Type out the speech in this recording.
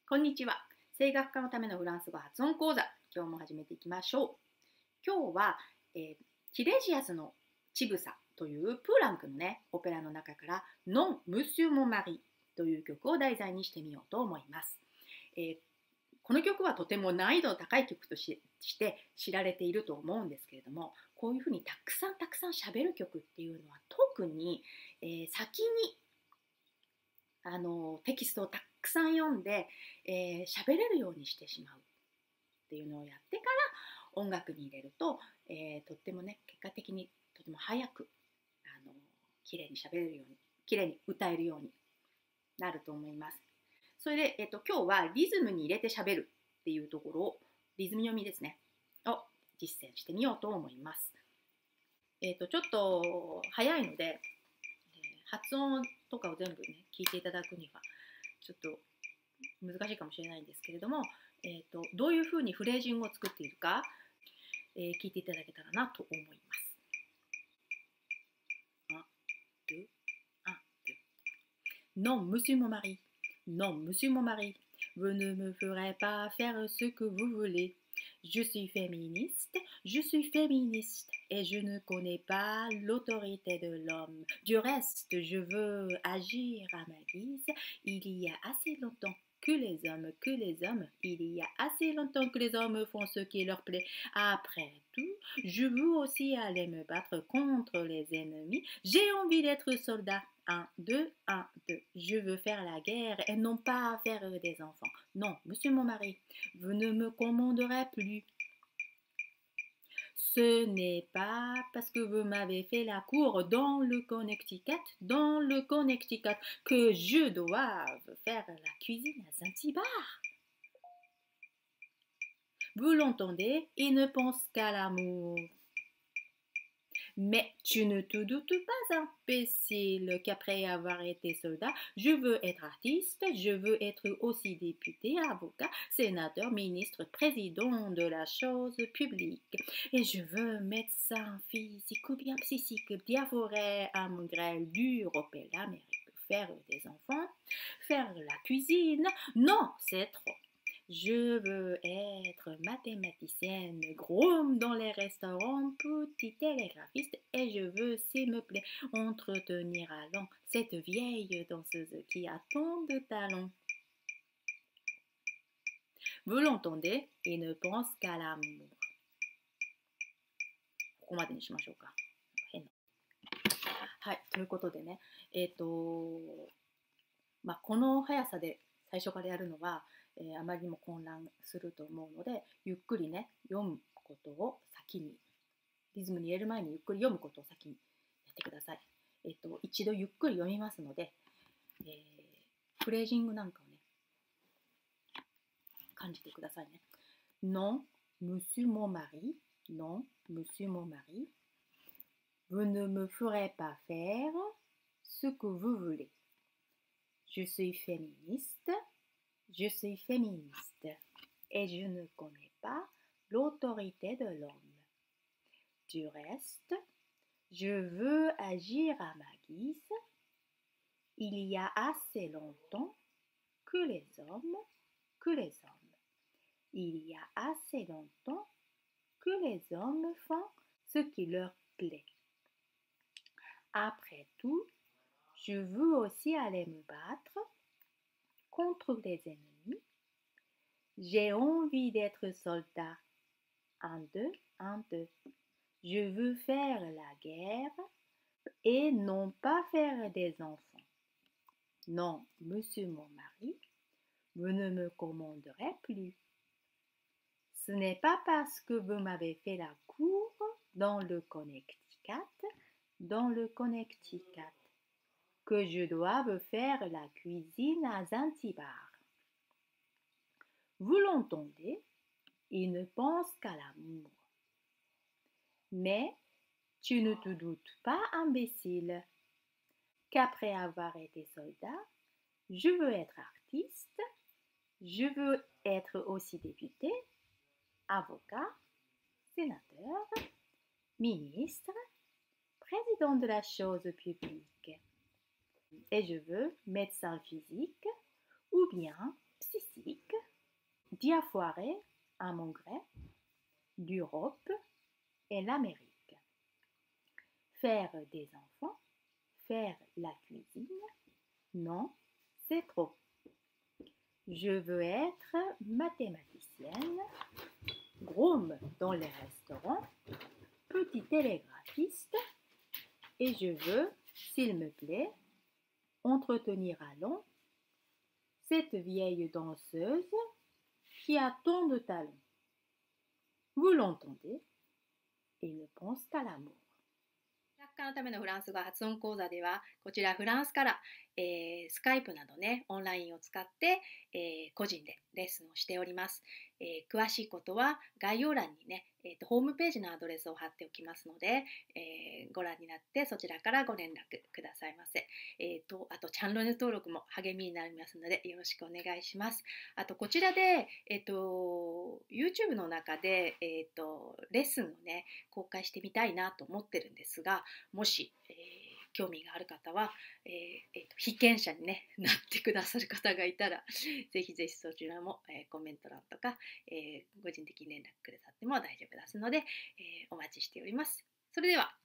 こんにちは。声楽家のためのフランス語発音講座。今日も始めていきましょう。今日は、ティレジアスのチブサというプーランクのね、オペラの中からノン・ムシュ・モン・マリという曲を題材にしてみようと思います。この曲はとても難易度の高い曲として知られていると思うんですけれども、こういうふうにたくさん喋る曲っていうのは特に、先にテキストをたくさん読んで喋れるようにしてしまうっていうのをやってから音楽に入れると、とってもね結果的にとても早く綺麗に喋れるように綺麗に歌えるようになると思います。それで、今日はリズムに入れて喋るっていうところをリズム読みですねを実践してみようと思います。ちょっと早いので発音とかを全部ね聞いていただくにはちょっと難しいかもしれないんですけれども、どういうふうにフレージングを作っているか、聞いていただけたらなと思います。Non, monsieur mon mari. Non, monsieur mon mari. Vous ne me ferez pas faire ce que vous voulez. Je suis féministe, et je ne connais pas l'autorité de l'homme. Du reste, je veux agir à ma guise. Il y a assez longtemps que les hommes, il y a assez longtemps que les hommes font ce qui leur plaît. Après tout, je veux aussi aller me battre contre les ennemis. J'ai envie d'être soldat. 1, 2, 1, 2. Je veux faire la guerre et non pas faire des enfants. Non, monsieur mon mari, vous ne me commanderez plus. Ce n'est pas parce que vous m'avez fait la cour dans le Connecticut, que je dois faire la cuisine à Zanzibar. Vous l'entendez, il ne pense qu'à l'amour. Mais tu ne te doutes pas, imbécile, qu'après avoir été soldat, je veux être artiste, je veux être aussi député, avocat, sénateur, ministre, président de la chose publique. Et je veux médecin physique ou bien psychique, diaphoré, grêle, dur, opéra, l'Amérique, faire des enfants, faire la cuisine. Non, c'est trop. Je veux être mathématicienne, groom dans les restaurants, petit télégraphiste et je veux, s'il me plaît, entretenir à long cette vieille danseuse qui a tant de talent. Vous l'entendez? Il ne pense qu'à l'amour. ここまでにしましょうか。はい、ということでね、この速さで最初からやるのはあまりにも混乱すると思うので、ゆっくりね読むことを先に、リズムに入れる前にゆっくり読むことを先にやってください。一度ゆっくり読みますので、フレージングなんかをね感じてくださいね。Non, monsieur mon mari, non, monsieur mon mari, vous ne me ferez pas faire ce que vous voulez. Je suis féministe et je ne connais pas l'autorité de l'homme. Du reste, je veux agir à ma guise. Il y a assez longtemps que les hommes, il y a assez longtemps que les hommes font ce qui leur plaît. Après tout, je veux aussi aller me battre contre les ennemis. J'ai envie d'être soldat. 1, 2, 1, 2. Je veux faire la guerre et non pas faire des enfants. Non, monsieur mon mari, vous ne me commanderez plus. Ce n'est pas parce que vous m'avez fait la cour dans le Connecticut, que je dois faire la cuisine à Zanzibar. Vous l'entendez? Il ne pense qu'à l'amour. Mais tu ne te doutes pas, imbécile, qu'après avoir été soldat, je veux être artiste, je veux être aussi député, avocat, sénateur, ministre, président de la chose publique. Et je veux médecin physique ou bien narcissique, diafoiré à mon gré, l'Europe et l'Amérique. Faire des enfants, faire la cuisine, non, c'est trop. Je veux être mathématicienne, groom dans les restaurants, petit télégraphiste, et je veux, s'il me plaît, entretenir à long cette vieille danseuse qui a tant de talent. Vous l'entendez? Il ne pense qu'à l'amour. 学科のためのフランス語発音講座ではこちらフランスから、スカイプなどねオンラインを使って、個人でレッスンをしております、詳しいことは概要欄にね、ホームページのアドレスを貼っておきますので、ご覧になってそちらからご連絡くださいませ、あとチャンネル登録も励みになりますのでよろしくお願いします。あとこちらで、YouTube の中で、レッスンをね公開してみたいなと思ってるんですが、もし、興味がある方は、被験者に、ね、なってくださる方がいたらぜひぜひそちらも、コメント欄とか、個人的に連絡くださっても大丈夫ですので、お待ちしております。それでは